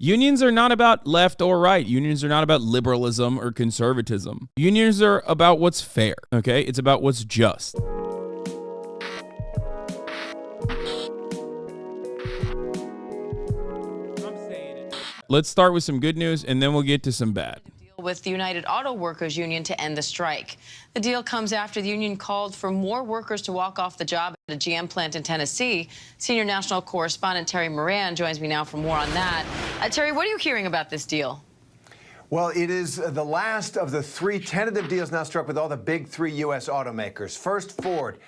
Unions are not about left or right. Unions are not about liberalism or conservatism. Unions are about what's fair, okay? It's about what's just. Let's start with some good news, and then we'll get to some bad. With the United Auto Workers Union to end the strike. The deal comes after the union called for more workers to walk off the job at a GM plant in Tennessee. Senior national correspondent Terry Moran joins me now for more on that. Terry, what are you hearing about this deal? Well, it is the last of the 3 tentative deals now struck with all the big 3 U.S. automakers. First Ford,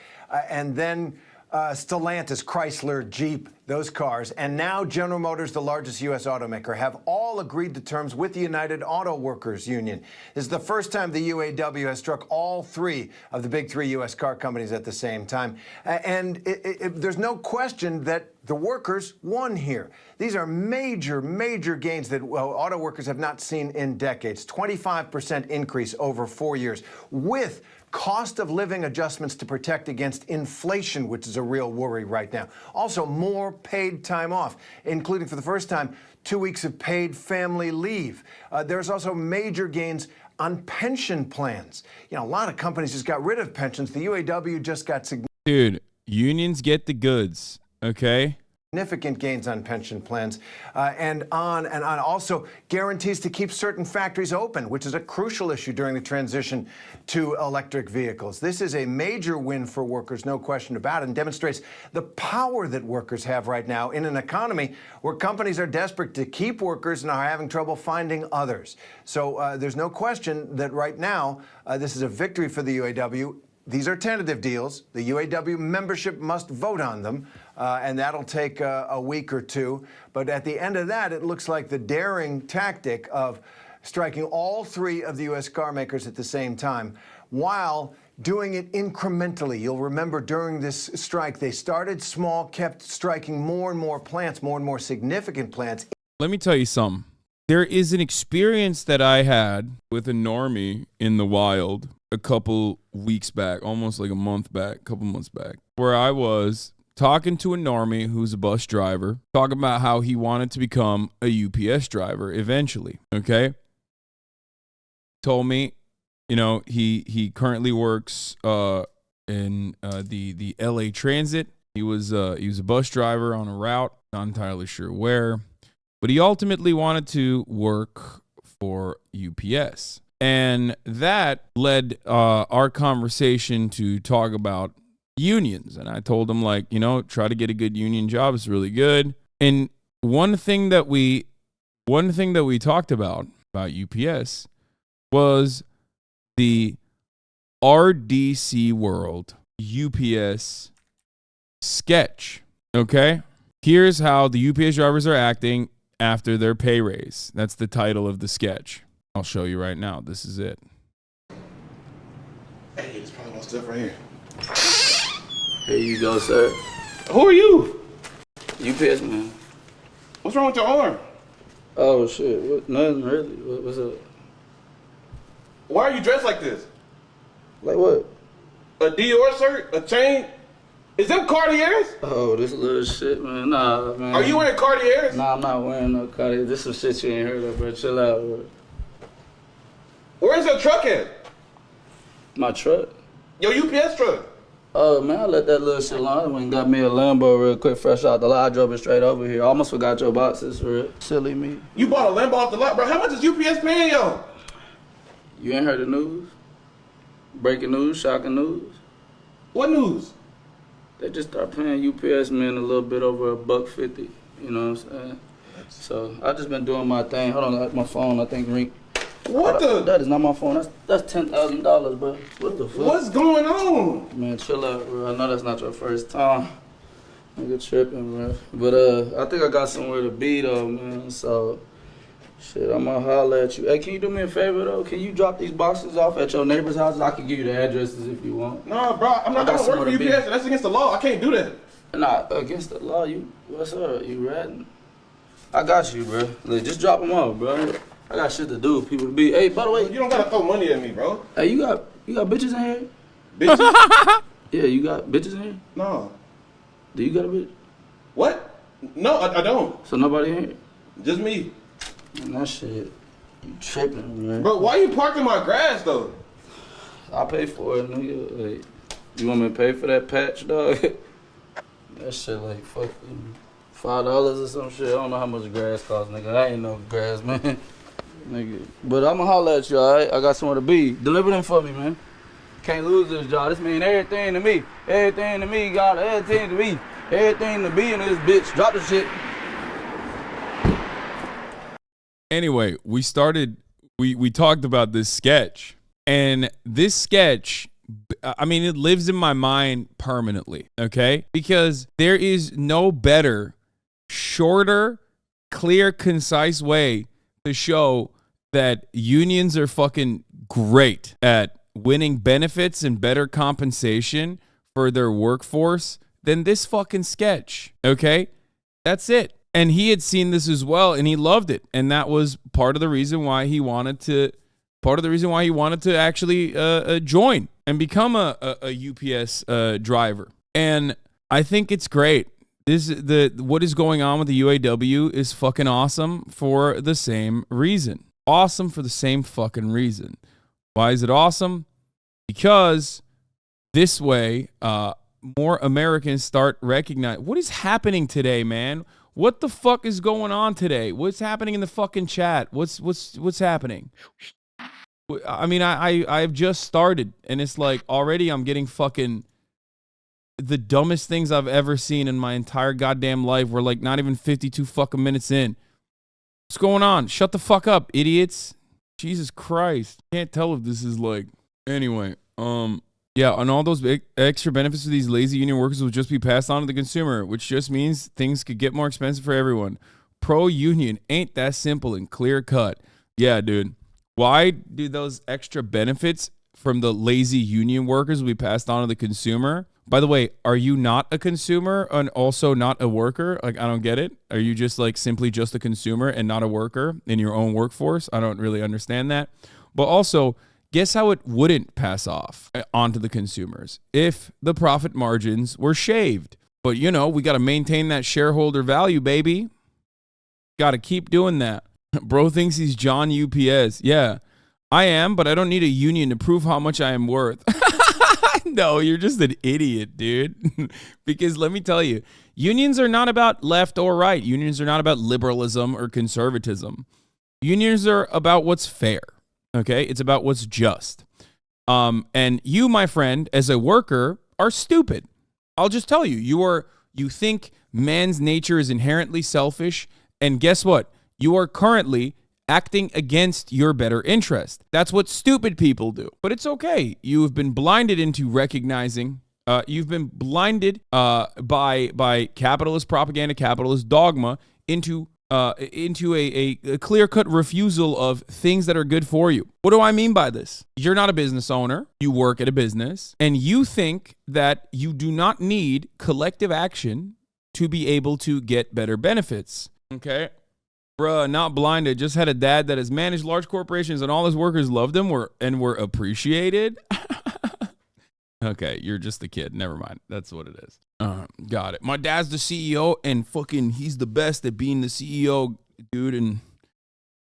and then Stellantis, Chrysler, Jeep, those cars, and now General Motors, the largest U.S. automaker, have all agreed to terms with the United Auto Workers Union. This is the first time the UAW has struck all 3 of the big 3 U.S. car companies at the same time. And there's no question that the workers won here. These are major, major gains that auto workers have not seen in decades. 25% increase over 4 years, with cost of living adjustments to protect against inflation, which is a real worry right now. Also, more paid time off, including for the first time 2 weeks of paid family leave. There's also major gains on pension plans. You know, a lot of companies just got rid of pensions. The UAW just got significant. Dude, unions get the goods, okay? Significant gains on pension plans, and on and on. Also, guarantees to keep certain factories open, which is a crucial issue during the transition to electric vehicles. This is a major win for workers, no question about it, and demonstrates the power that workers have right now in an economy where companies are desperate to keep workers and are having trouble finding others. So there's no question that right now this is a victory for the UAW. These are tentative deals. The UAW membership must vote on them, and that'll take a week or 2. But at the end of that, it looks like the daring tactic of striking all 3 of the U.S. car makers at the same time, while doing it incrementally. You'll remember during this strike, they started small, kept striking more and more plants, more and more significant plants. Let me tell you something. There is an experience that I had with a normie in the wild a couple weeks back, almost like a month back, a couple months back, where I was talking to a normie who's a bus driver, talking about how he wanted to become a UPS driver eventually, okay? Told me, you know, he currently works in the LA Transit. He was a bus driver on a route, not entirely sure where, but he ultimately wanted to work for UPS. And that led our conversation to talk about unions. And I told him, like, you know, try to get a good union job. It's really good. And one thing that we talked about UPS was the RDC World UPS sketch. Okay? Here's how the UPS drivers are acting after their pay raise. That's the title of the sketch. I'll show you right now. This is it. Hey, there's probably more stuff right here. Here you go, sir. Who are you? UPS man. What's wrong with your arm? Oh shit, nothing really. What's up? Why are you dressed like this? Like what? A Dior shirt? A chain? Is them Cartiers? Oh, this little shit, man. Nah, man. Are you wearing Cartiers? Nah, I'm not wearing no Cartier. This some shit you ain't heard of, bro. Chill out, bro. Where's your truck at? My truck? Your UPS truck? Oh, man, I let that little shit alone. I went and got me a Lambo real quick, fresh out the lot. I drove it straight over here. I almost forgot your boxes, for real. Silly me. You bought a Lambo off the lot, bro. How much is UPS paying y'all? You ain't heard the news? Breaking news, shocking news? What news? They just start paying UPS men a little bit over $1.50. You know what I'm saying? So I just been doing my thing. Hold on, my phone I think ring. What the? That is not my phone. That's $10,000, bro. What the fuck? What's going on? Man, chill out, bro. I know that's not your first time. Nigga tripping, bro. But I think I got somewhere to be though, man. So shit, I'm gonna holler at you. Hey, can you do me a favor though? Can you drop these boxes off at your neighbor's houses? I can give you the addresses if you want. Nah, bro. I'm not gonna work for UPS. That's against the law. I can't do that. Nah, against the law. What's up? You ratting? I got you, bro. Look, just drop them off, bro. I got shit to do. People to be. Hey, by the way, You don't gotta throw money at me, bro. hey, you got bitches in here? Bitches? Yeah, you got bitches in here? No. Do you got a bitch? What? No, I don't. So nobody in here? Just me. Man, that shit, you tripping, man. Bro, why you parking my grass, though? I pay for it, nigga. Like, you want me to pay for that patch, dog? That shit like fucking $5 or some shit. I don't know how much grass costs, nigga. I ain't no grass, man. Nigga. But I'ma holler at you, alright? I got somewhere to be. Deliver them for me, man. Can't lose this job. This mean everything to me. Everything to me, God. Everything to me. Everything to be in this bitch. Drop the shit. Anyway, we talked about this sketch, and this sketch, I mean, it lives in my mind permanently, okay? Because there is no better, shorter, clear, concise way to show that unions are fucking great at winning benefits and better compensation for their workforce than this fucking sketch, okay? That's it. And he had seen this as well, and he loved it. And that was part of the reason why he wanted to actually join and become a UPS driver. And I think it's great. What is going on with the UAW is fucking awesome for the same reason. Awesome for the same fucking reason. Why is it awesome? Because this way, more Americans start recognizing what is happening today, man. What the fuck is going on today? What's happening in the fucking chat? What's happening? I mean, I've just started, and it's like already I'm getting fucking the dumbest things I've ever seen in my entire goddamn life. We're like not even 52 fucking minutes in. What's going on? Shut the fuck up, idiots. Jesus Christ. Can't tell if this is like... Anyway, yeah, and all those big extra benefits to these lazy union workers will just be passed on to the consumer, which just means things could get more expensive for everyone. Pro-union ain't that simple and clear cut. Yeah, dude. Why do those extra benefits from the lazy union workers be passed on to the consumer? By the way, are you not a consumer and also not a worker? Like, I don't get it. Are you just like simply just a consumer and not a worker in your own workforce? I don't really understand that. But also, guess how it wouldn't pass off onto the consumers if the profit margins were shaved. But, you know, we got to maintain that shareholder value, baby. Got to keep doing that. Bro thinks he's John UPS. Yeah, I am, but I don't need a union to prove how much I am worth. No, you're just an idiot, dude. Because let me tell you, unions are not about left or right. Unions are not about liberalism or conservatism. Unions are about what's fair. Okay, it's about what's just. And you, my friend, as a worker, are stupid. I'll just tell you, you think man's nature is inherently selfish, and guess what? You are currently acting against your better interest. That's what stupid people do. But it's okay. You have been blinded into recognizing. You've been blinded by capitalist propaganda, capitalist dogma into a clear-cut refusal of things that are good for you. What do I mean by this? You're not a business owner. You work at a business, and you think that you do not need collective action to be able to get better benefits. Okay? Bruh, not blinded. Just had a dad that has managed large corporations, and all his workers loved him and were appreciated. Okay, you're just a kid. Never mind. That's what it is. Got it. My dad's the CEO, and fucking he's the best at being the CEO, dude. And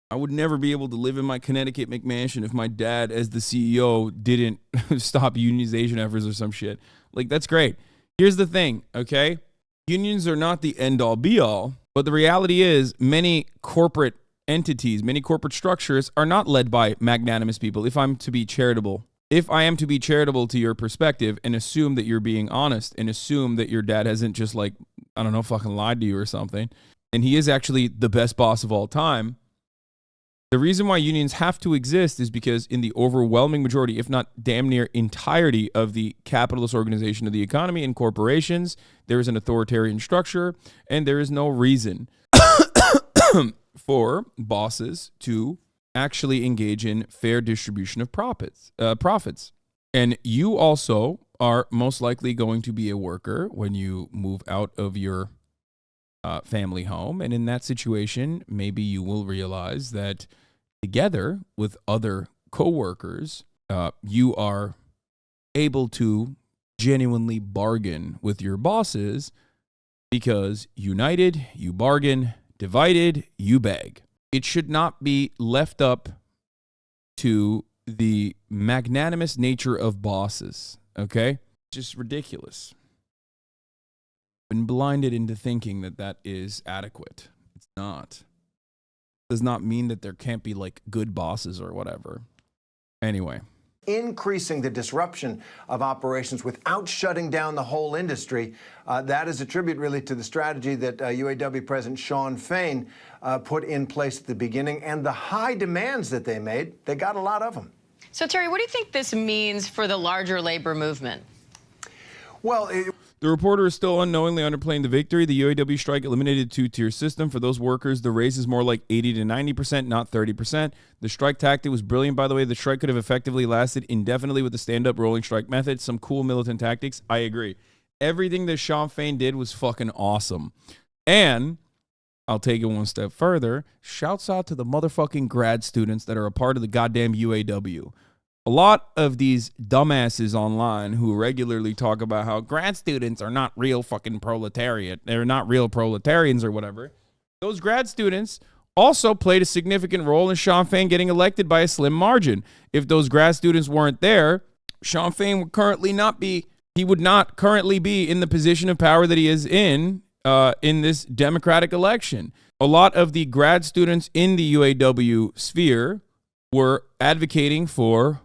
I would never be able to live in my Connecticut McMansion if my dad, as the CEO, didn't stop unionization efforts or some shit. Like, that's great. Here's the thing, okay? Unions are not the end-all, be-all, but the reality is many corporate entities, many corporate structures are not led by magnanimous people. If I am to be charitable to your perspective and assume that you're being honest and assume that your dad hasn't just like, I don't know, fucking lied to you or something, and he is actually the best boss of all time, the reason why unions have to exist is because in the overwhelming majority, if not damn near entirety of the capitalist organization of the economy and corporations, there is an authoritarian structure, and there is no reason for bosses to actually engage in fair distribution of profits. And you also are most likely going to be a worker when you move out of your family home. And in that situation, maybe you will realize that together with other coworkers, you are able to genuinely bargain with your bosses because united, you bargain, Divided, you beg. It should not be left up to the magnanimous nature of bosses, okay? Just ridiculous. Been blinded into thinking that that is adequate. It's not. Does not mean that there can't be like good bosses or whatever. Anyway. Increasing the disruption of operations without shutting down the whole industry. That is a tribute really to the strategy that UAW President Shawn Fain put in place at the beginning, and the high demands that they made. They got a lot of them. So, Terry, what do you think this means for the larger labor movement? Well, the reporter is still unknowingly underplaying the victory. The UAW strike eliminated a two-tier system. For those workers, the raise is more like 80 to 90%, not 30%. The strike tactic was brilliant, by the way. The strike could have effectively lasted indefinitely with the stand-up rolling strike method. Some cool militant tactics. I agree. Everything that Shawn Fain did was fucking awesome. And I'll take it one step further. Shouts out to the motherfucking grad students that are a part of the goddamn UAW. A lot of these dumbasses online who regularly talk about how grad students are not real fucking proletariat. They're not real proletarians or whatever. Those grad students also played a significant role in Shawn Fain getting elected by a slim margin. If those grad students weren't there, Shawn Fain would not currently be in the position of power that he is in this Democratic election. A lot of the grad students in the UAW sphere were advocating for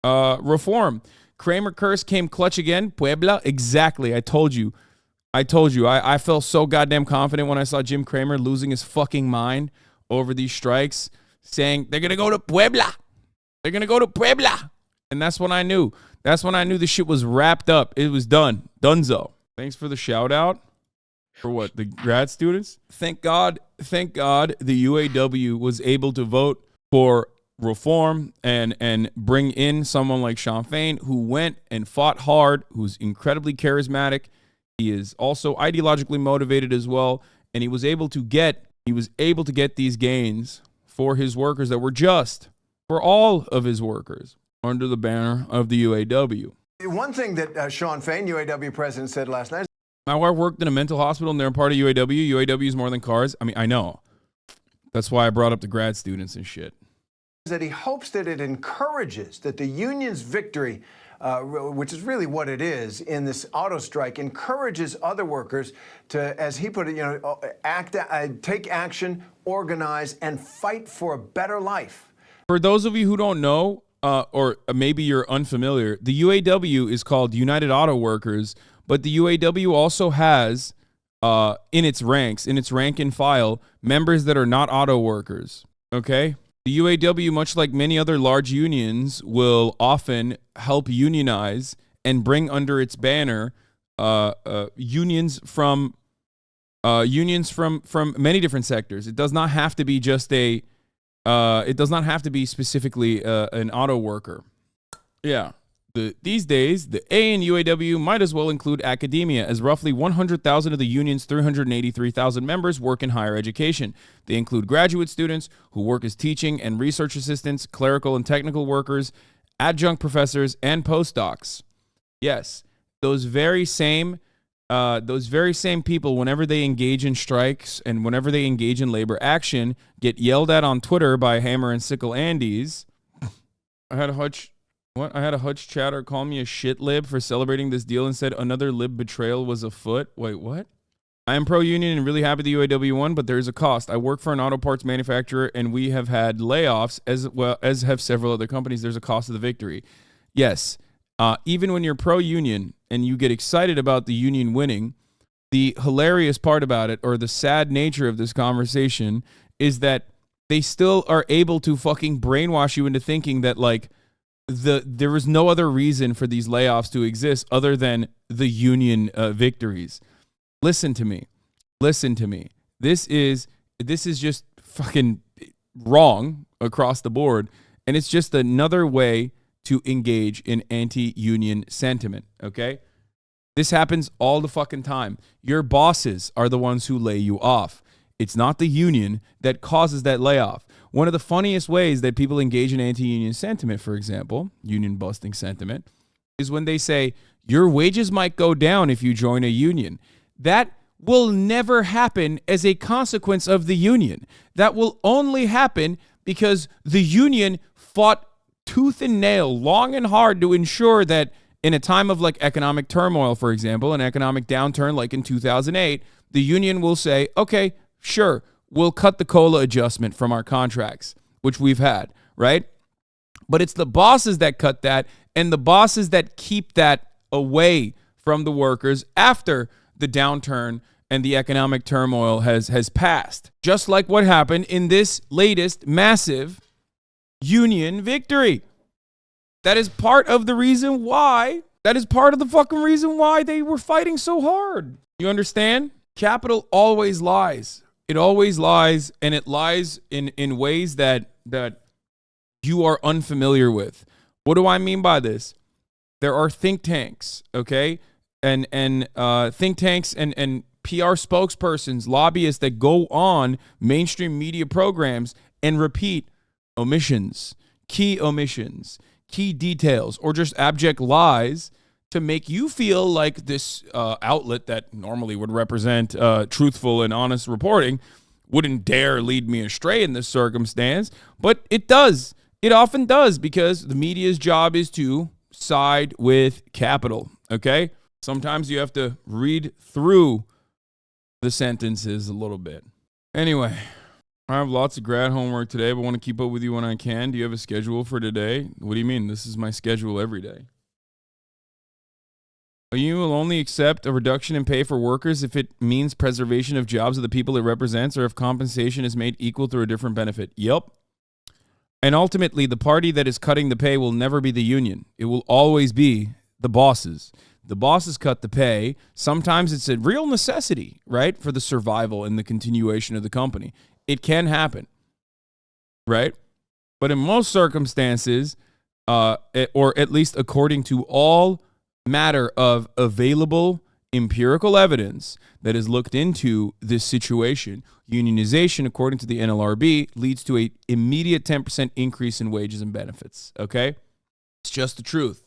reform. Kramer curse came clutch again. Puebla, exactly. I told you. I felt so goddamn confident when I saw Jim Cramer losing his fucking mind over these strikes, saying they're gonna go to Puebla. They're gonna go to Puebla, and that's when I knew. That's when I knew the shit was wrapped up. It was done. Donezo. Thanks for the shout out. For what? The grad students? Thank God the UAW was able to vote for reform and bring in someone like Shawn Fain, who went and fought hard, who's incredibly charismatic. He is also ideologically motivated as well, and he was able to get these gains for his workers that were just for all of his workers under the banner of the UAW. One thing that Shawn Fain, UAW president, said last night. My wife worked in a mental hospital, and they're a part of UAW. UAW is more than cars. I mean, I know. That's why I brought up the grad students and shit. That he hopes that it encourages that the union's victory, which is really what it is in this auto strike, encourages other workers to, as he put it, take action, organize, and fight for a better life. For those of you who don't know, or maybe you're unfamiliar, the UAW is called United Auto Workers, but the UAW also has in its rank and file, members that are not auto workers. Okay. The UAW, much like many other large unions, will often help unionize and bring under its banner unions from many different sectors. It does not have to be just it does not have to be specifically an auto worker. Yeah. These days, the A in UAW might as well include academia, as roughly 100,000 of the union's 383,000 members work in higher education. They include graduate students who work as teaching and research assistants, clerical and technical workers, adjunct professors, and postdocs. Yes, those very same people, whenever they engage in strikes and whenever they engage in labor action, get yelled at on Twitter by Hammer and Sickle Andes. I had a Hutch chatter call me a shit lib for celebrating this deal and said another lib betrayal was afoot. Wait, what? I am pro-union and really happy the UAW won, but there is a cost. I work for an auto parts manufacturer, and we have had layoffs, as well as have several other companies. There's a cost of the victory. Yes, even when you're pro-union and you get excited about the union winning, the hilarious part about it, or the sad nature of this conversation, is that they still are able to fucking brainwash you into thinking that, like, there was no other reason for these layoffs to exist other than the union victories. Listen to me. This is just fucking wrong across the board, and it's just another way to engage in anti-union sentiment, okay? This happens all the fucking time. Your bosses are the ones who lay you off. It's not the union that causes that layoff. One of the funniest ways that people engage in anti-union sentiment, for example, union busting sentiment, is when they say, your wages might go down if you join a union. That will never happen as a consequence of the union. That will only happen because the union fought tooth and nail, long and hard, to ensure that in a time of like economic turmoil, for example, an economic downturn like in 2008, the union will say, okay, sure, we'll cut the COLA adjustment from our contracts, which we've had, right? But it's the bosses that cut that, and the bosses that keep that away from the workers after the downturn and the economic turmoil has passed. Just like what happened in this latest massive union victory. That is part of the reason why, that is part of the fucking reason why they were fighting so hard. You understand? Capital always lies. It always lies, and it lies in ways that you are unfamiliar with. What do I mean by this? There are think tanks, okay? And think tanks and PR spokespersons, lobbyists that go on mainstream media programs and repeat omissions, key details, or just abject lies to make you feel like this outlet that normally would represent truthful and honest reporting wouldn't dare lead me astray in this circumstance. But it does. It often does, because the media's job is to side with capital, okay? Sometimes you have to read through the sentences a little bit. Anyway, I have lots of grad homework today, but want to keep up with you when I can. Do you have a schedule for today? What do you mean? This is my schedule every day. You will only accept a reduction in pay for workers if it means preservation of jobs of the people it represents, or if compensation is made equal through a different benefit. Yep. And ultimately, the party that is cutting the pay will never be the union. It will always be the bosses. The bosses cut the pay. Sometimes it's a real necessity, right, for the survival and the continuation of the company. It can happen, right? But in most circumstances, or at least according to all matter of available empirical evidence that is looked into this situation, unionization, according to the NLRB, leads to an immediate 10% increase in wages and benefits, okay? It's just the truth.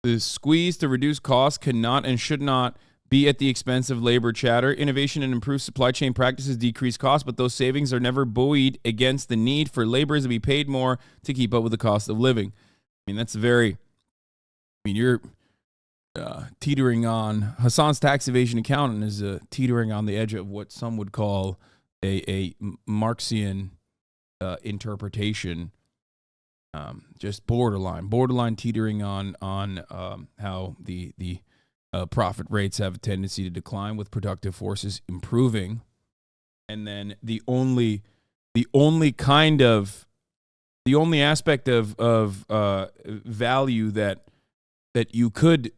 The squeeze to reduce costs cannot and should not be at the expense of labor chatter. Innovation and improved supply chain practices decrease costs, but those savings are never buoyed against the need for laborers to be paid more to keep up with the cost of living. I mean, you're teetering on, Hasan's tax evasion accountant is teetering on the edge of what some would call a Marxian interpretation. Just borderline teetering on how the profit rates have a tendency to decline with productive forces improving, and then the only aspect of value that you could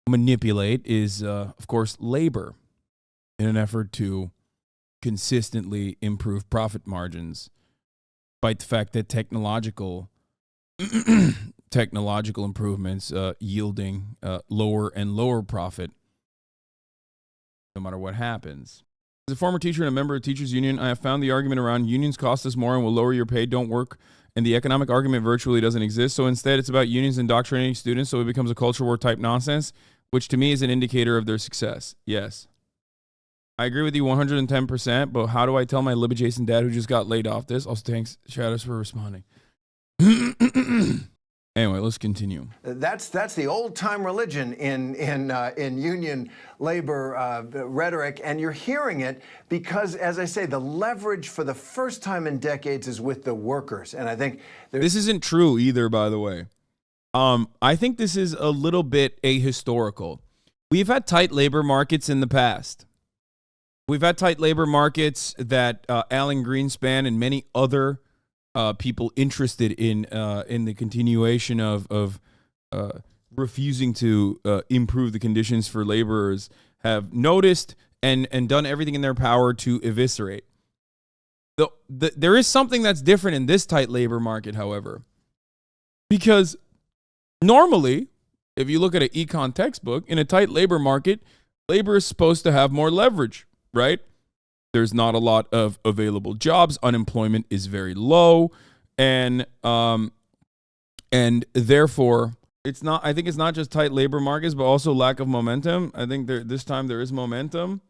manipulate is of course labor, in an effort to consistently improve profit margins, despite the fact that technological improvements yielding lower and lower profit no matter what happens. As a former teacher and a member of Teachers Union, I have found the argument around unions cost us more and will lower your pay don't work, and the economic argument virtually doesn't exist. So instead, it's about unions indoctrinating students, so it becomes a culture war type nonsense, which to me is an indicator of their success. Yes. I agree with you 110%, but how do I tell my lib-adjacent dad who just got laid off this? Also, thanks, Shadows, for responding. Anyway, let's continue. That's the old-time religion in union labor rhetoric, and you're hearing it because, as I say, the leverage for the first time in decades is with the workers, and I think this isn't true either, by the way. I think this is a little bit ahistorical. We've had tight labor markets in the past. We've had tight labor markets that Alan Greenspan and many other people interested in the continuation of refusing to improve the conditions for laborers have noticed and done everything in their power to eviscerate. There is something that's different in this tight labor market, however, because normally, if you look at an econ textbook, in a tight labor market, labor is supposed to have more leverage, right? There's not a lot of available jobs. Unemployment is very low, and therefore it's not. I think it's not just tight labor markets, but also lack of momentum. I think this time there is momentum,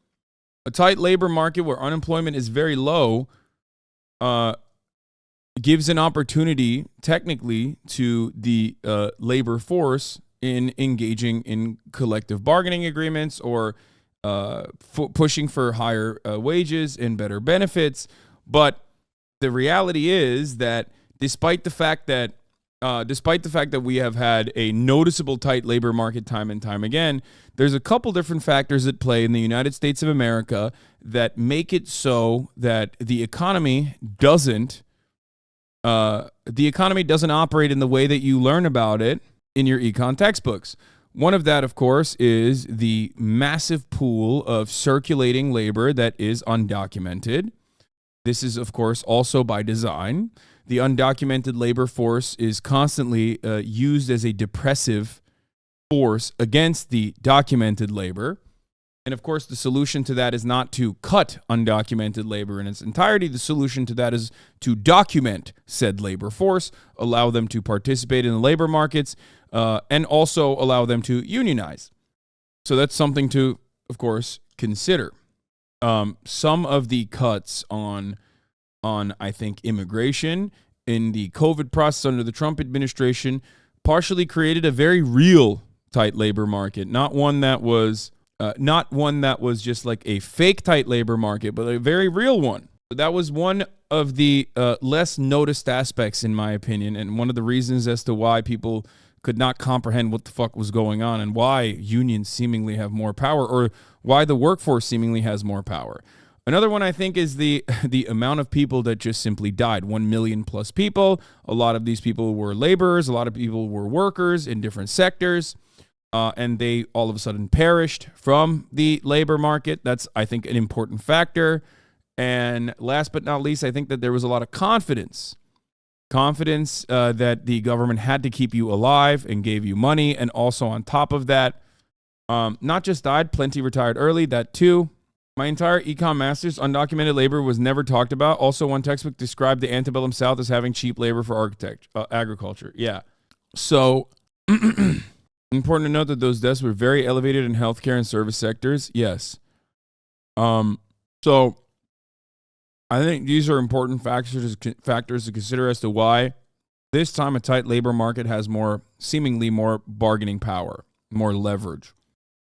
A tight labor market where unemployment is very low gives an opportunity, technically, to the labor force in engaging in collective bargaining agreements or pushing for higher wages and better benefits. But the reality is that despite the fact that we have had a noticeable tight labor market time and time again, there's a couple different factors at play in the United States of America that make it so that the economy doesn't operate in the way that you learn about it in your econ textbooks. One of that, of course, is the massive pool of circulating labor that is undocumented. This is, of course, also by design. The undocumented labor force is constantly used as a depressive force against the documented labor. And of course, the solution to that is not to cut undocumented labor in its entirety. The solution to that is to document said labor force, allow them to participate in the labor markets, and also allow them to unionize. So that's something to, of course, consider. Some of the cuts on I think immigration in the COVID process under the Trump administration partially created a very real tight labor market, not one that was just like a fake tight labor market, but a very real one. That was one of the less noticed aspects, in my opinion, and one of the reasons as to why people could not comprehend what the fuck was going on and why unions seemingly have more power, or why the workforce seemingly has more power. Another one, I think, is the amount of people that just simply died. 1 million plus people. A lot of these people were laborers. A lot of people were workers in different sectors. And they all of a sudden perished from the labor market. That's, I think, an important factor. And last but not least, I think that there was a lot of confidence. Confidence that the government had to keep you alive and gave you money. And also on top of that, not just died, plenty retired early, that too. My entire econ master's, undocumented labor was never talked about. Also, one textbook described the antebellum South as having cheap labor for agriculture. Yeah. So, important to note that those deaths were very elevated in healthcare and service sectors. Yes. So, I think these are important factors to consider as to why this time a tight labor market has seemingly more bargaining power, more leverage.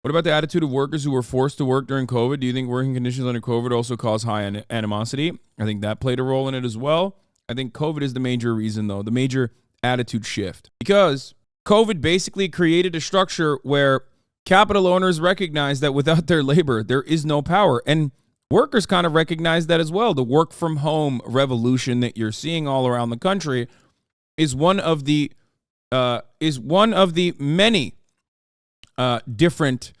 What about the attitude of workers who were forced to work during COVID? Do you think working conditions under COVID also cause high animosity? I think that played a role in it as well. I think COVID is the major reason, though, the major attitude shift. Because COVID basically created a structure where capital owners recognize that without their labor, there is no power. And workers kind of recognize that as well. The work from home revolution that you're seeing all around the country is one of the many different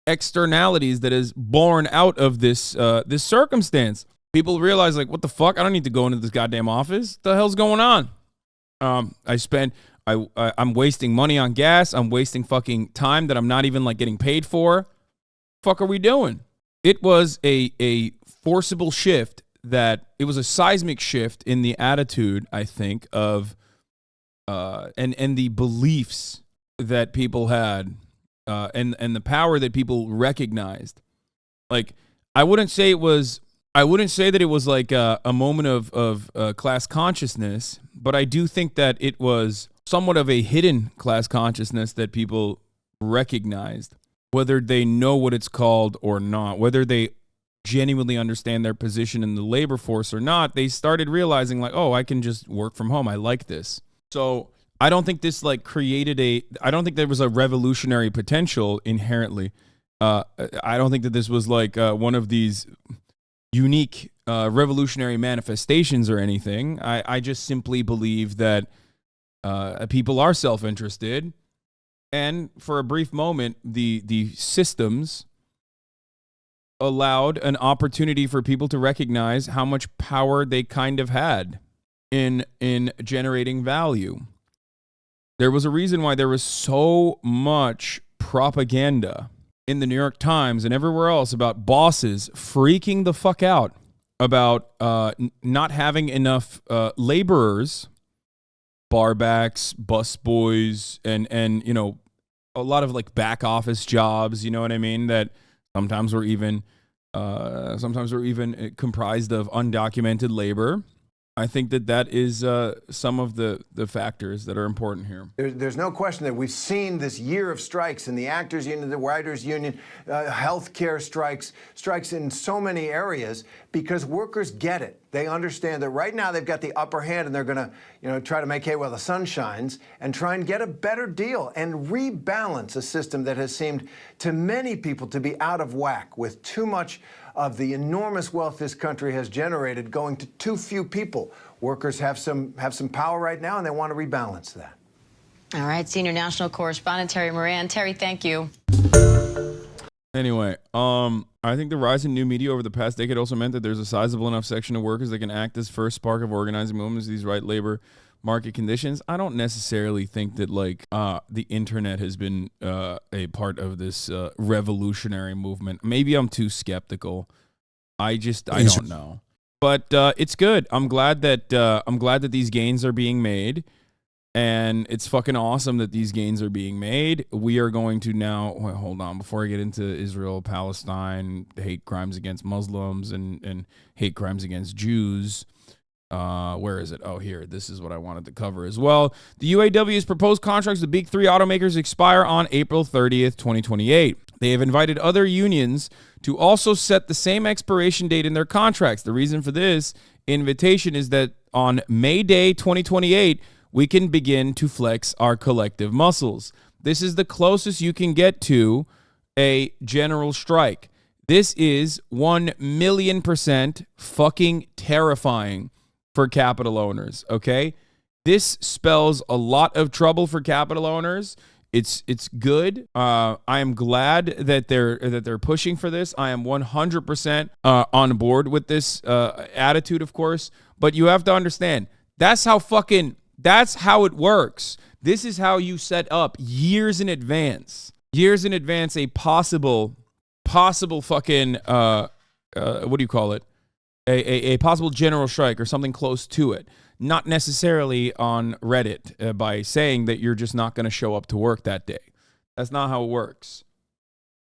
externalities that is born out of this circumstance. People realize, like, what the fuck? I don't need to go into this goddamn office. What the hell's going on? I'm wasting money on gas. I'm wasting fucking time that I'm not even like getting paid for. Fuck are we doing? It was a forcible shift it was a seismic shift in the attitude, I think, of and the beliefs that people had. And the power that people recognized. Like, I wouldn't say that it was like a moment of class consciousness, but I do think that it was somewhat of a hidden class consciousness that people recognized, whether they know what it's called or not, whether they genuinely understand their position in the labor force or not. They started realizing, like, oh, I can just work from home. I like this. So I don't think this I don't think there was a revolutionary potential inherently. I don't think that this was like one of these unique revolutionary manifestations or anything. I just simply believe that people are self-interested. And for a brief moment, the systems allowed an opportunity for people to recognize how much power they kind of had in generating value. There was a reason why there was so much propaganda in the New York Times and everywhere else about bosses freaking the fuck out about not having enough laborers, barbacks, busboys, and you know, a lot of like back office jobs, you know what I mean, that sometimes were even Sometimes we're even comprised of undocumented labor. I think that is some of the factors that are important here. There's no question that we've seen this year of strikes in the actors union, the writers union, healthcare strikes in so many areas because workers get it. They understand that right now they've got the upper hand and they're going to, try to make hay while the sun shines and try and get a better deal and rebalance a system that has seemed to many people to be out of whack with too much of the enormous wealth this country has generated going to too few people. Workers have some power right now, and they want to rebalance that. All right, senior national correspondent Terry Moran. Terry, thank you. Anyway, I think the rise in new media over the past decade also meant that there's a sizable enough section of workers that can act as first spark of organizing movements, these right labor market conditions. I don't necessarily think that the internet has been a part of this revolutionary movement. Maybe I'm too skeptical. I don't know. But it's good. I'm glad that these gains are being made. And it's fucking awesome that these gains are being made. We are going to now, hold on, before I get into Israel, Palestine, hate crimes against Muslims and hate crimes against Jews. Where is it? Oh, here. This is what I wanted to cover as well. The UAW's proposed contracts with the big three automakers expire on April 30th, 2028. They have invited other unions to also set the same expiration date in their contracts. The reason for this invitation is that on May Day 2028, we can begin to flex our collective muscles. This is the closest you can get to a general strike. This is 1,000,000% fucking terrifying for capital owners, okay? This spells a lot of trouble for capital owners. It's good. I am glad that they're pushing for this. I am 100% on board with this attitude, of course. But you have to understand, that's how it works. This is how you set up years in advance a possible fucking what do you call it? A possible general strike or something close to it. Not necessarily on Reddit by saying that you're just not going to show up to work that day. That's not how it works.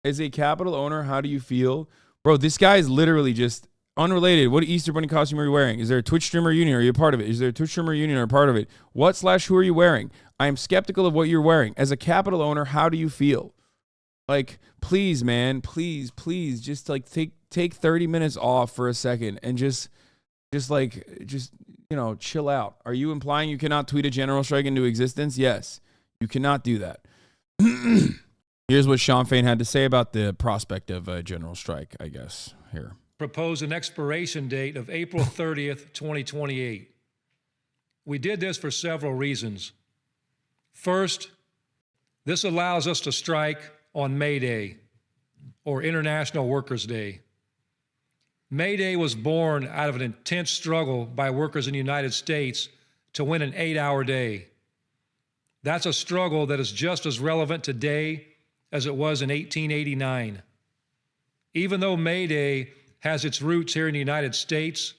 As a capital owner, how do you feel? Bro, this guy is literally just unrelated. What Easter Bunny costume are you wearing? Is there a Twitch streamer union? Are you a part of it? Is there a Twitch streamer union or a part of it? What/who are you wearing? I am skeptical of what you're wearing. As a capital owner, how do you feel? Like, please, man, please, just like take 30 minutes off for a second and just chill out. Are you implying you cannot tweet a general strike into existence? Yes, you cannot do that. Here's what Sean Fain had to say about the prospect of a general strike, I guess, here. Propose an expiration date of April 30th, 2028. We did this for several reasons. First, this allows us to strike on May Day, or International Workers' Day. May Day was born out of an intense struggle by workers in the United States to win an 8-hour day. That's a struggle that is just as relevant today as it was in 1889. Even though May Day has its roots here in the United States,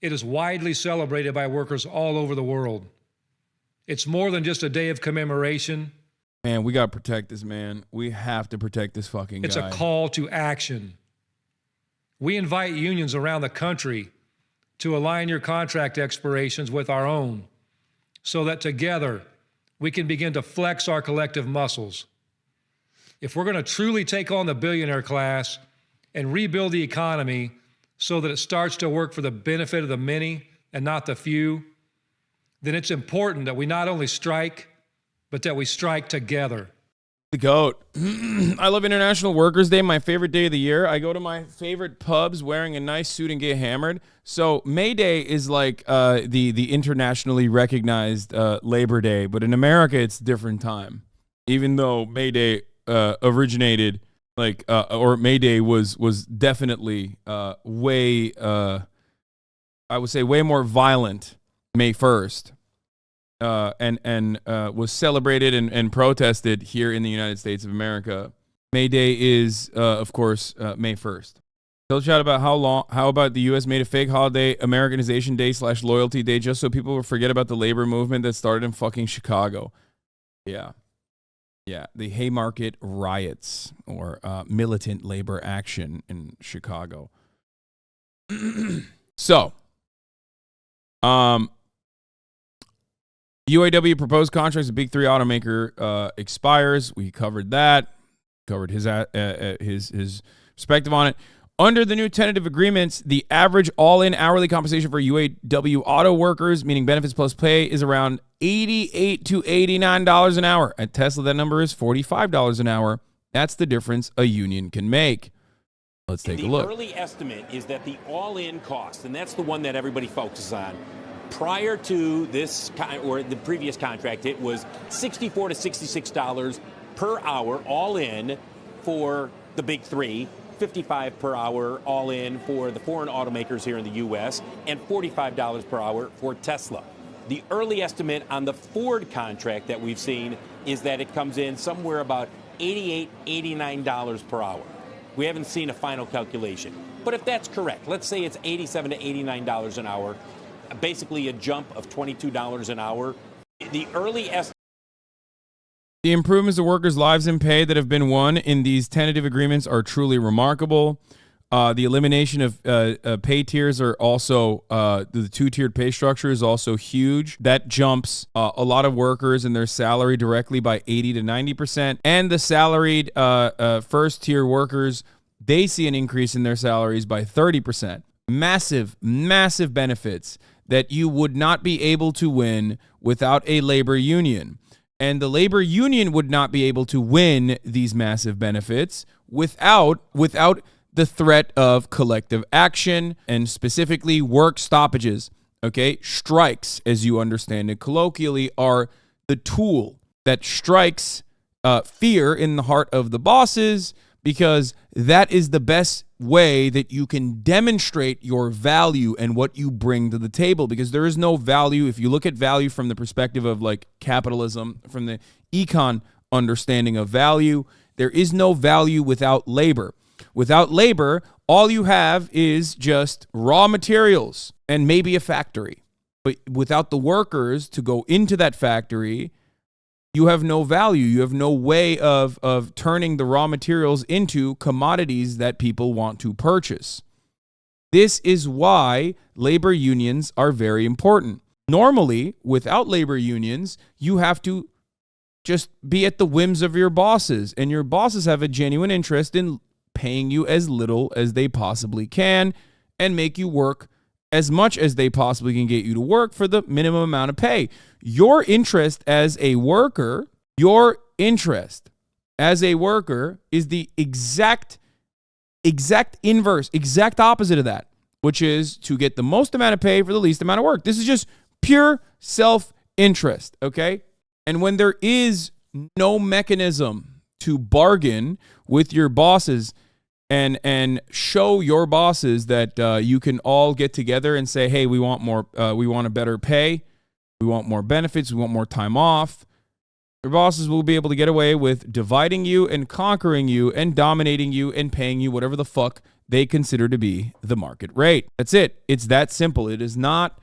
it is widely celebrated by workers all over the world. It's more than just a day of commemoration. Man, we got to protect this man. We have to protect this fucking guy. It's a call to action. We invite unions around the country to align your contract expirations with our own so that together we can begin to flex our collective muscles. If we're going to truly take on the billionaire class and rebuild the economy so that it starts to work for the benefit of the many and not the few, then it's important that we not only strike, but that we strike together. The GOAT. I love International Workers' Day, my favorite day of the year. I go to my favorite pubs wearing a nice suit and get hammered. So May Day is like the internationally recognized Labor Day, but in America it's a different time. Even though May Day originated or May Day was definitely way I would say way more violent May 1st. And was celebrated and protested here in the United States of America. May Day is, of course, May 1st. Tell chat about how about the U.S. made a fake holiday, Americanization Day / Loyalty Day, just so people would forget about the labor movement that started in fucking Chicago. Yeah. Yeah, the Haymarket riots or militant labor action in Chicago. So, UAW proposed contracts with Big Three automaker expires. We covered that. Covered his perspective on it. Under the new tentative agreements, the average all-in hourly compensation for UAW auto workers, meaning benefits plus pay, is around $88 to $89 an hour. At Tesla, that number is $45 an hour. That's the difference a union can make. Let's take a look. The early estimate is that the all-in cost, and that's the one that everybody focuses on, prior to this or the previous contract, it was $64 to $66 per hour all in for the Big Three. $55 per hour all in for the foreign automakers here in the U.S., and $45 per hour for Tesla. The early estimate on the Ford contract that we've seen is that it comes in somewhere about $88, $89 per hour. We haven't seen a final calculation. But if that's correct, let's say it's $87 to $89 an hour, basically a jump of $22 an hour. The early estimate. The improvements to workers' lives and pay that have been won in these tentative agreements are truly remarkable. The elimination of pay tiers are also, the two-tiered pay structure is also huge. That jumps a lot of workers and their salary directly by 80 to 90%. And the salaried first-tier workers, they see an increase in their salaries by 30%. Massive, massive benefits that you would not be able to win without a labor union. And the labor union would not be able to win these massive benefits without the threat of collective action and specifically work stoppages. Okay, strikes, as you understand it colloquially, are the tool that strikes fear in the heart of the bosses, because that is the best way that you can demonstrate your value and what you bring to the table. Because there is no value, if you look at value from the perspective of like capitalism, from the econ understanding of value, there is no value without labor. Without labor, all you have is just raw materials and maybe a factory. But without the workers to go into that factory, you have no value. You have no way of turning the raw materials into commodities that people want to purchase. This is why labor unions are very important. Normally, without labor unions, you have to just be at the whims of your bosses, and your bosses have a genuine interest in paying you as little as they possibly can and make you work as much as they possibly can get you to work for the minimum amount of pay. Your interest as a worker is the exact inverse, exact opposite of that, which is to get the most amount of pay for the least amount of work. This is just pure self-interest, okay? And when there is no mechanism to bargain with your bosses and show your bosses that you can all get together and say, hey, we want more, we want a better pay, we want more benefits, we want more time off, your bosses will be able to get away with dividing you and conquering you and dominating you and paying you whatever the fuck they consider to be the market rate. That's it. It's that simple. It is not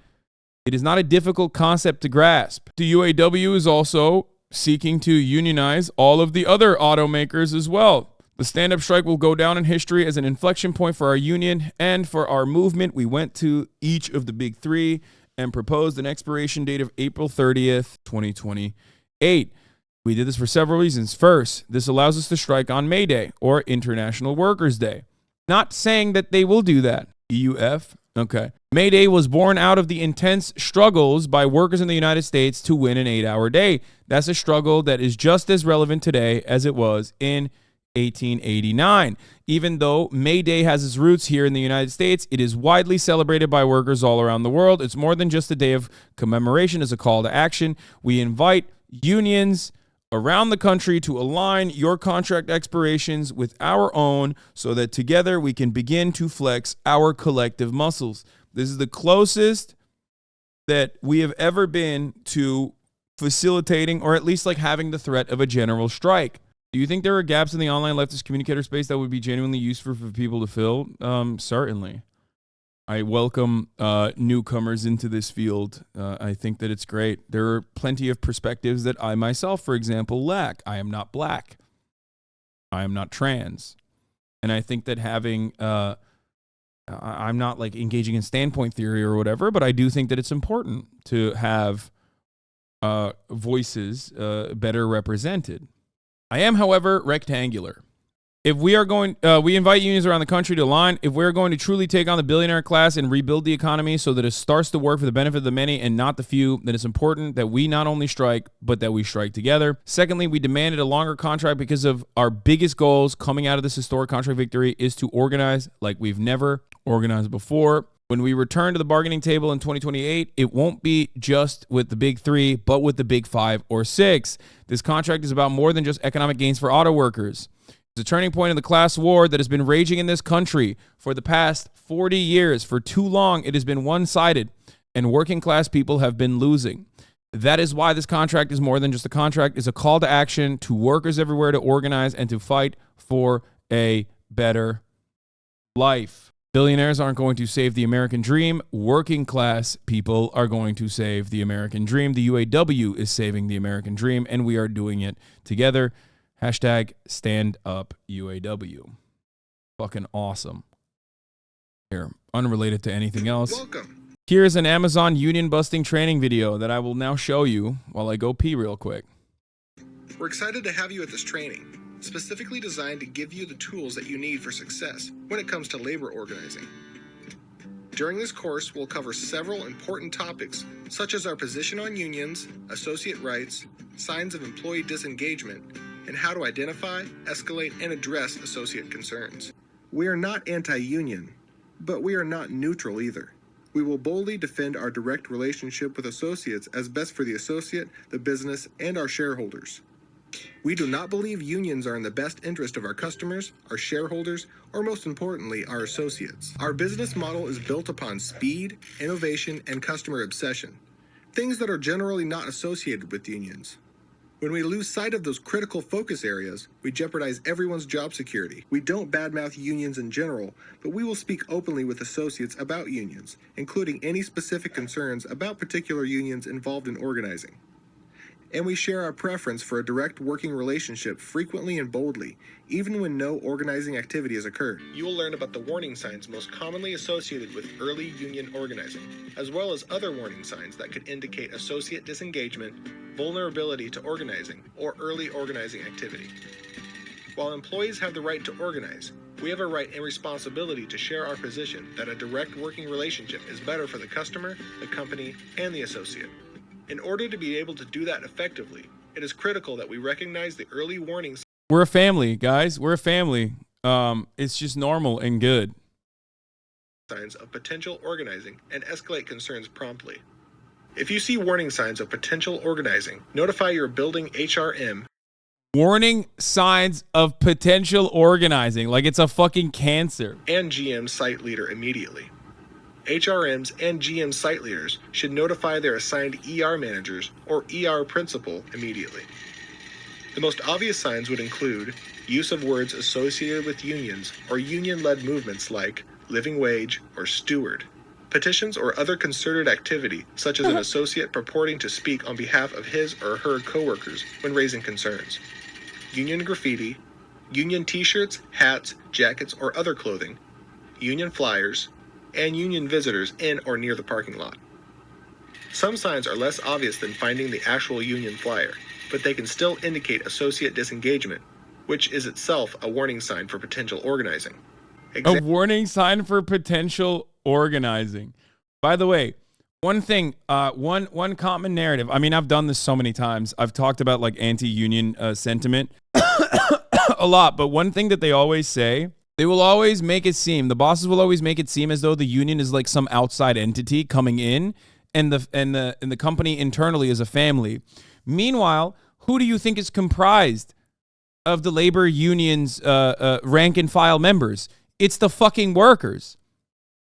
a difficult concept to grasp. The UAW is also seeking to unionize all of the other automakers as well. The stand-up strike will go down in history as an inflection point for our union and for our movement. We went to each of the big three and proposed an expiration date of April 30th, 2028. We did this for several reasons. First, this allows us to strike on May Day or International Workers' Day. Not saying that they will do that. EUF? Okay. May Day was born out of the intense struggles by workers in the United States to win an 8-hour day. That's a struggle that is just as relevant today as it was in 1889. Even though May Day has its roots here in the United States, it is widely celebrated by workers all around the world. It's more than just a day of commemoration. It's a call to action. We invite unions around the country to align your contract expirations with our own so that together we can begin to flex our collective muscles. This is the closest that we have ever been to facilitating, or at least like having the threat of a general strike. Do you think there are gaps in the online leftist communicator space that would be genuinely useful for people to fill? Certainly. I welcome newcomers into this field. I think that it's great. There are plenty of perspectives that I myself, for example, lack. I am not black. I am not trans. And I think that having, I'm not like engaging in standpoint theory or whatever, but I do think that it's important to have voices better represented. I am, however, rectangular. If we are going, we invite unions around the country to align. If we're going to truly take on the billionaire class and rebuild the economy so that it starts to work for the benefit of the many and not the few, then it's important that we not only strike, but that we strike together. Secondly, we demanded a longer contract because of our biggest goals coming out of this historic contract victory is to organize like we've never organized before. When we return to the bargaining table in 2028, it won't be just with the big three, but with the big 5 or 6. This contract is about more than just economic gains for auto workers. It's a turning point in the class war that has been raging in this country for the past 40 years. For too long, it has been one-sided, and working class people have been losing. That is why this contract is more than just a contract. It's a call to action to workers everywhere to organize and to fight for a better life. Billionaires aren't going to save the American dream. Working class people are going to save the American dream. The UAW is saving the American dream, and we are doing it together. Hashtag stand up UAW. Fucking awesome. Here, unrelated to anything else. Welcome. Here's an Amazon union busting training video that I will now show you while I go pee real quick. We're excited to have you at this training, specifically designed to give you the tools that you need for success when it comes to labor organizing. During this course, we'll cover several important topics, such as our position on unions, associate rights, signs of employee disengagement, and how to identify, escalate, and address associate concerns. We are not anti-union, but we are not neutral either. We will boldly defend our direct relationship with associates as best for the associate, the business, and our shareholders. We do not believe unions are in the best interest of our customers, our shareholders, or most importantly, our associates. Our business model is built upon speed, innovation, and customer obsession, things that are generally not associated with unions. When we lose sight of those critical focus areas, we jeopardize everyone's job security. We don't badmouth unions in general, but we will speak openly with associates about unions, including any specific concerns about particular unions involved in organizing. And we share our preference for a direct working relationship frequently and boldly, even when no organizing activity has occurred. You will learn about the warning signs most commonly associated with early union organizing, as well as other warning signs that could indicate associate disengagement, vulnerability to organizing, or early organizing activity. While employees have the right to organize, we have a right and responsibility to share our position that a direct working relationship is better for the customer, the company, and the associate. In order to be able to do that effectively, it is critical that we recognize the early warnings. We're a family, guys. We're a family. It's just normal and good. Signs of potential organizing and escalate concerns promptly. If you see warning signs of potential organizing, notify your building HRM. Warning signs of potential organizing, like it's a fucking cancer. And GM site leader immediately. HRMs and GM site leaders should notify their assigned ER managers or ER principal immediately. The most obvious signs would include use of words associated with unions or union-led movements like living wage or steward, petitions or other concerted activity such as an associate purporting to speak on behalf of his or her coworkers when raising concerns, union graffiti, union t-shirts, hats, jackets, or other clothing, union flyers, and union visitors in or near the parking lot. Some signs are less obvious than finding the actual union flyer, but they can still indicate associate disengagement, which is itself a warning sign for potential organizing. A warning sign for potential organizing. By the way, one thing, one common narrative. I mean, I've done this so many times. I've talked about like anti-union sentiment a lot, but one thing that they always say, they will always make it seem, the bosses will always make it seem as though the union is like some outside entity coming in, and the company internally is a family. Meanwhile, who do you think is comprised of the labor union's rank and file members? It's the fucking workers.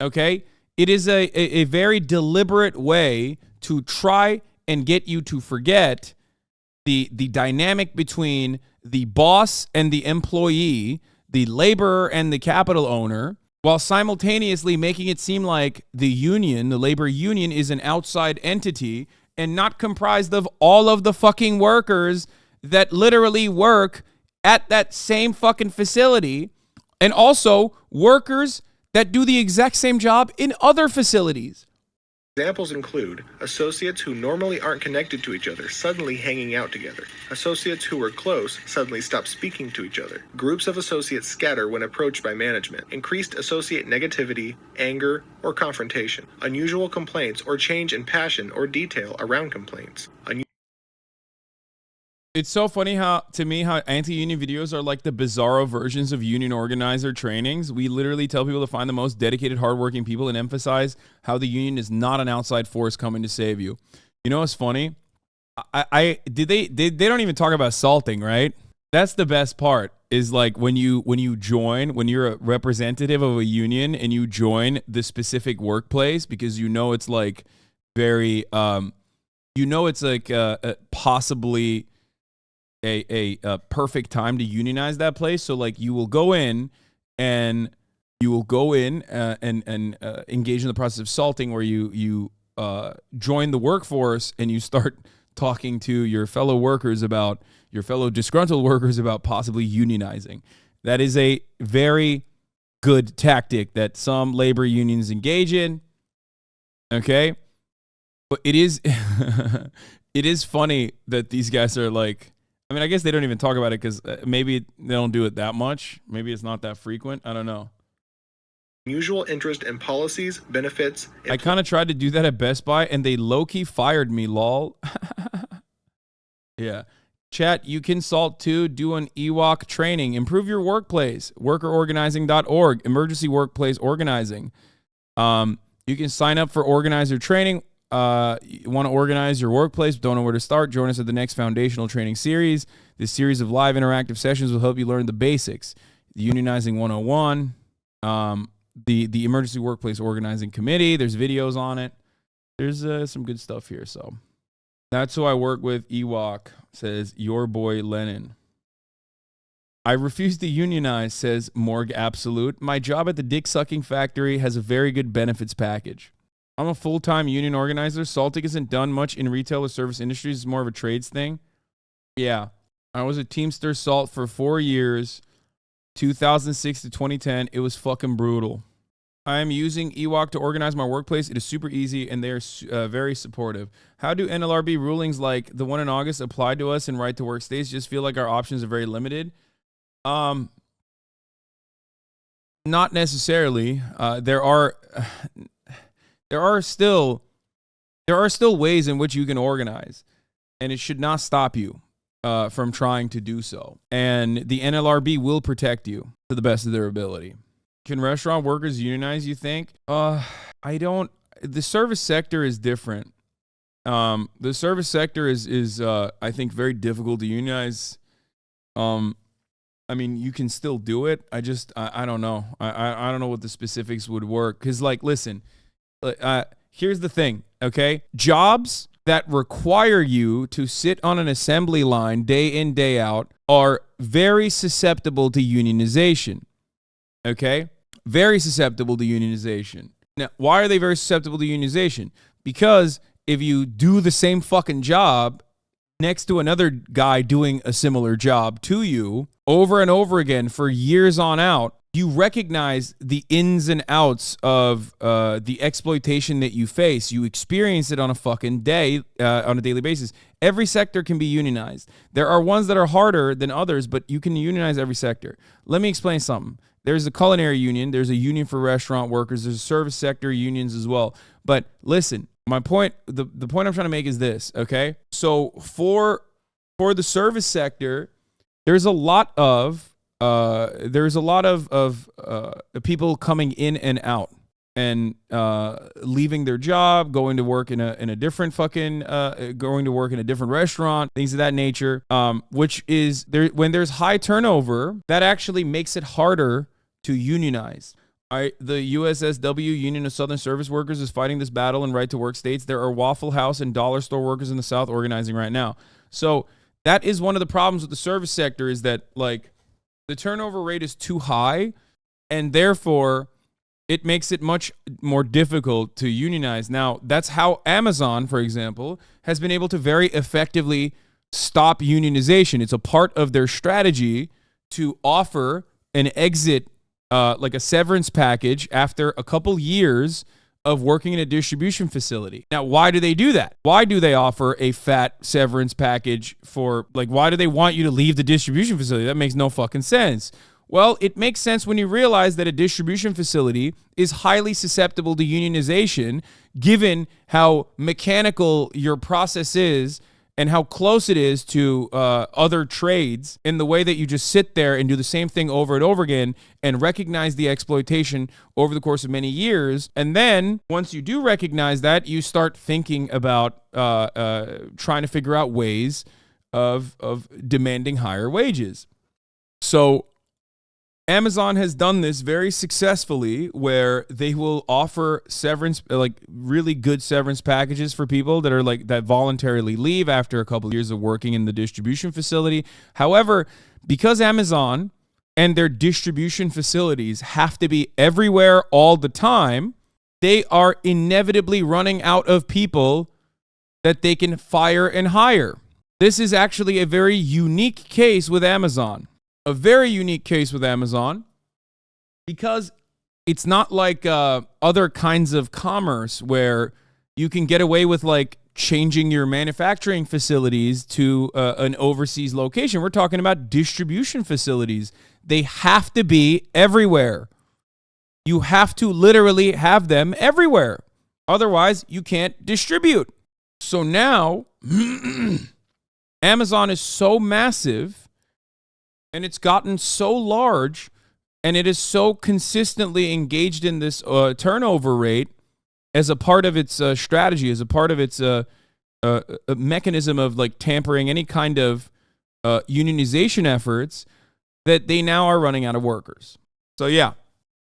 Okay? It is a very deliberate way to try and get you to forget the dynamic between the boss and the employee, the laborer and the capital owner, while simultaneously making it seem like the union, the labor union, is an outside entity and not comprised of all of the fucking workers that literally work at that same fucking facility, and also workers that do the exact same job in other facilities. Examples include associates who normally aren't connected to each other suddenly hanging out together. Associates who were close suddenly stop speaking to each other. Groups of associates scatter when approached by management. Increased associate negativity, anger, or confrontation. Unusual complaints or change in passion or detail around complaints. It's so funny how anti-union videos are like the bizarro versions of union organizer trainings. We literally tell people to find the most dedicated, hardworking people and emphasize how the union is not an outside force coming to save you. You know what's funny? They don't even talk about salting, right? That's the best part. Is like when you join, when you're a representative of a union and you join the specific workplace, because you know it's like very it's like possibly a perfect time to unionize that place. So like you will go in and engage in the process of salting, where you join the workforce and you start talking to your fellow disgruntled workers about possibly unionizing. That is a very good tactic that some labor unions engage in. Okay. But it is funny that these guys are like, I mean, I guess they don't even talk about it because maybe they don't do it that much. Maybe it's not that frequent. I don't know. Unusual interest in policies, benefits. I kind of tried to do that at Best Buy and they low-key fired me, lol. Yeah. Chat, you can salt too. Do an EWOC training. Improve your workplace. Workerorganizing.org. Emergency workplace organizing. You can sign up for organizer training. You want to organize your workplace, don't know where to start? Join us at the next foundational training series. This series of live interactive sessions will help you learn the basics. The Unionizing 101, the Emergency Workplace Organizing Committee. There's videos on it. There's some good stuff here. So that's who I work with. Ewok says, your boy Lennon. I refuse to unionize, says Morgue Absolute. My job at the dick sucking factory has a very good benefits package. I'm a full-time union organizer. Salting isn't done much in retail or service industries. It's more of a trades thing. Yeah. I was a Teamster Salt for 4 years, 2006 to 2010. It was fucking brutal. I am using EWOC to organize my workplace. It is super easy, and they are very supportive. How do NLRB rulings like the one in August apply to us in right-to-work states? Just feel like our options are very limited. Not necessarily. There are still ways in which you can organize, and it should not stop you from trying to do so. And the NLRB will protect you to the best of their ability. Can restaurant workers unionize, you think? I don't. The service sector is different. The service sector is I think, very difficult to unionize. I mean, you can still do it. I don't know. I don't know what the specifics would work. Because, like, listen, here's the thing, okay? Jobs that require you to sit on an assembly line day in, day out are very susceptible to unionization, okay? Very susceptible to unionization. Now, why are they very susceptible to unionization? Because if you do the same fucking job next to another guy doing a similar job to you over and over again for years on out, you recognize the ins and outs of the exploitation that you face. You experience it on a fucking day, on a daily basis. Every sector can be unionized. There are ones that are harder than others, but you can unionize every sector. Let me explain something. There's a culinary union. There's a union for restaurant workers. There's service sector unions as well. But listen, my point, the point I'm trying to make is this, okay? So for the service sector, there's a lot of people coming in and out and leaving their job, going to work in a different going to work in a different restaurant, things of that nature. Which is there when there's high turnover, that actually makes it harder to unionize. The USSW, Union of Southern Service Workers, is fighting this battle in right-to-work states. There are Waffle House and dollar store workers in the South organizing right now. So that is one of the problems with the service sector, is that, like, the turnover rate is too high, and therefore it makes it much more difficult to unionize. Now, that's how Amazon, for example, has been able to very effectively stop unionization. It's a part of their strategy to offer an exit, like a severance package after a couple years of working in a distribution facility. Now, why do they do that? Why do they offer a fat severance package for, like, why do they want you to leave the distribution facility? That makes no fucking sense. Well, it makes sense when you realize that a distribution facility is highly susceptible to unionization, given how mechanical your process is and how close it is to other trades, in the way that you just sit there and do the same thing over and over again and recognize the exploitation over the course of many years. And then once you do recognize that, you start thinking about trying to figure out ways of demanding higher wages. So Amazon has done this very successfully, where they will offer severance, like really good severance packages for people that are like that voluntarily leave after a couple of years of working in the distribution facility. However, because Amazon and their distribution facilities have to be everywhere all the time, they are inevitably running out of people that they can fire and hire. This is actually a very unique case with Amazon. A very unique case with Amazon, because it's not like other kinds of commerce where you can get away with like changing your manufacturing facilities to an overseas location. We're talking about distribution facilities. They have to be everywhere. You have to literally have them everywhere. Otherwise, you can't distribute. So now, Amazon is so massive, and it's gotten so large, and it is so consistently engaged in this turnover rate as a part of its strategy, as a part of its a mechanism of like tampering any kind of unionization efforts, that they now are running out of workers. So yeah,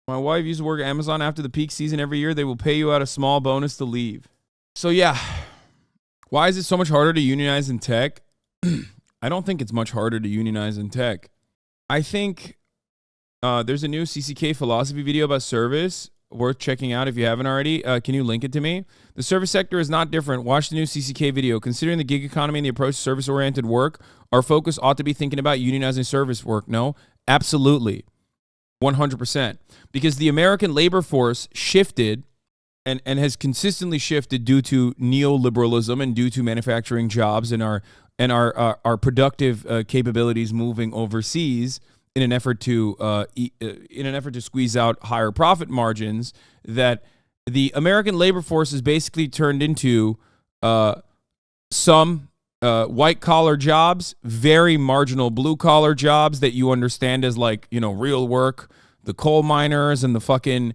my wife used to work at Amazon. After the peak season every year, they will pay you out a small bonus to leave. So yeah, why is it so much harder to unionize in tech? I don't think it's much harder to unionize in tech. I think there's a new CCK philosophy video about service worth checking out if you haven't already. Can you link it to me? The service sector is not different. Watch the new CCK video. Considering the gig economy and the approach to service-oriented work, our focus ought to be thinking about unionizing service work. No, absolutely. 100%. Because the American labor force shifted and has consistently shifted due to neoliberalism and due to manufacturing jobs and our productive capabilities moving overseas in an effort to squeeze out higher profit margins, that the American labor force is basically turned into some white collar jobs, very marginal blue collar jobs that you understand as like, you know, real work, the coal miners and the fucking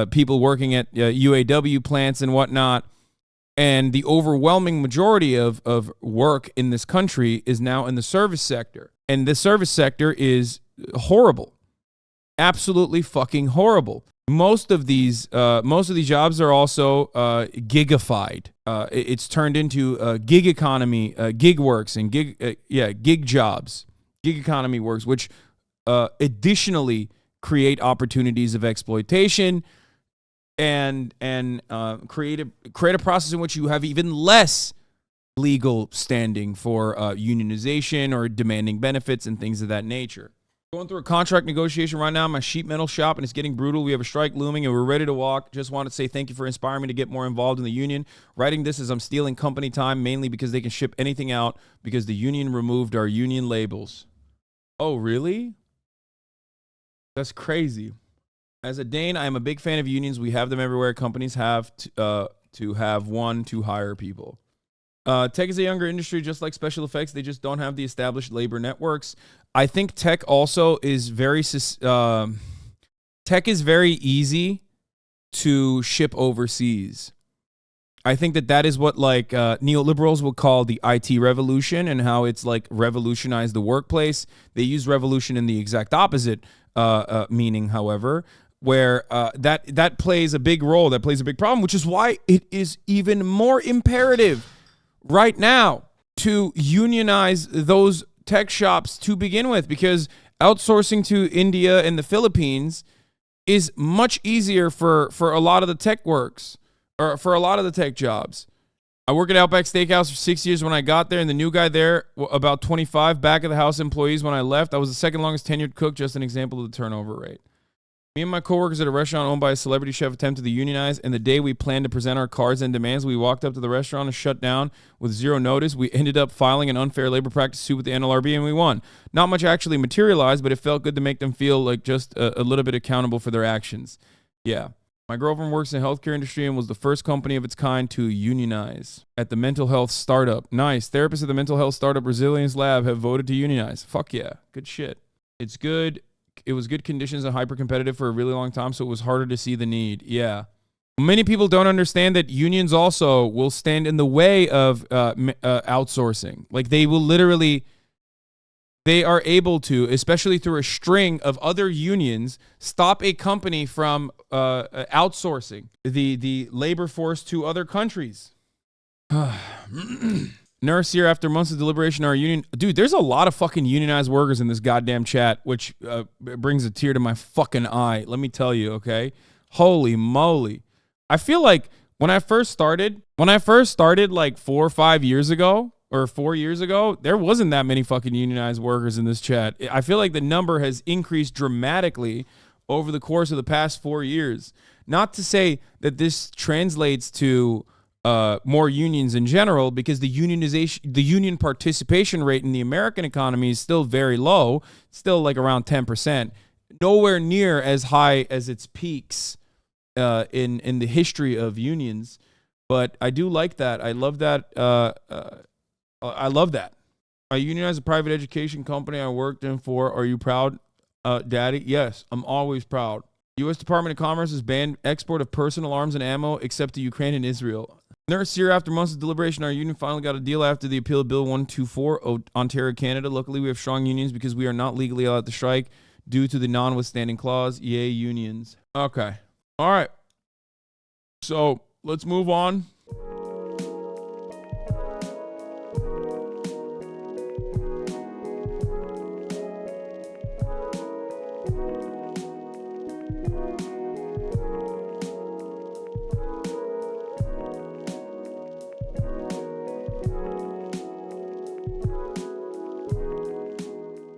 people working at UAW plants and whatnot. And the overwhelming majority of work in this country is now in the service sector. And the service sector is horrible. Absolutely fucking horrible. Most of these jobs are also gigified. It's turned into gig economy, gig works, and gig jobs. Gig economy works, which additionally create opportunities of exploitation and create a process in which you have even less legal standing for unionization or demanding benefits and things of that nature. Going through a contract negotiation right now in my sheet metal shop, and it's getting brutal. We have a strike looming, and we're ready to walk. Just want to say thank you for inspiring me to get more involved in the union. Writing this as I'm stealing company time, mainly because they can ship anything out because the union removed our union labels. Oh, really? That's crazy. As a Dane, I am a big fan of unions. We have them everywhere. Companies have to have one to hire people. Tech is a younger industry, just like special effects. They just don't have the established labor networks. I think tech also is very easy to ship overseas. I think that is what like neoliberals would call the IT revolution, and how it's like revolutionized the workplace. They use revolution in the exact opposite meaning, however, where that plays a big role, that plays a big problem, which is why it is even more imperative right now to unionize those tech shops to begin with, because outsourcing to India and the Philippines is much easier for a lot of the tech works, or for a lot of the tech jobs. I worked at Outback Steakhouse for 6 years when I got there, and the new guy there, about 25 back of the house employees when I left. I was the second longest tenured cook, just an example of the turnover rate. Me and my coworkers at a restaurant owned by a celebrity chef attempted to unionize, and the day we planned to present our cards and demands, we walked up to the restaurant and shut down with zero notice. We ended up filing an unfair labor practice suit with the NLRB, and we won. Not much actually materialized, but it felt good to make them feel like just a little bit accountable for their actions. Yeah. My girlfriend works in the healthcare industry and was the first company of its kind to unionize at the mental health startup. Nice. Therapists at the mental health startup Resilience Lab have voted to unionize. Fuck yeah. Good shit. It's good. It was good conditions and hyper competitive for a really long time, so it was harder to see the need. Yeah. Many people don't understand that unions also will stand in the way of outsourcing. Like they will literally... They are able to, especially through a string of other unions, stop a company from outsourcing the labor force to other countries. Nurse here, after months of deliberation, our union... Dude, there's a lot of fucking unionized workers in this goddamn chat, which brings a tear to my fucking eye. Let me tell you, okay? Holy moly. I feel like when I first started like 4 or 5 years ago, or 4 years ago, there wasn't that many fucking unionized workers in this chat. I feel like the number has increased dramatically over the course of the past 4 years. Not to say that this translates to more unions in general, because the union participation rate in the American economy is still very low, still like around 10%. Nowhere near as high as its peaks in the history of unions. But I do like that. I love that. I love that. I unionized a private education company I worked in for. Are you proud, Daddy? Yes, I'm always proud. U.S. Department of Commerce has banned export of personal arms and ammo except to Ukraine and Israel. Nurse here, after months of deliberation, our union finally got a deal after the appeal of Bill 124, Ontario, Canada. Luckily, we have strong unions because we are not legally allowed to strike due to the non-withstanding clause. Yay, unions. Okay. All right. So let's move on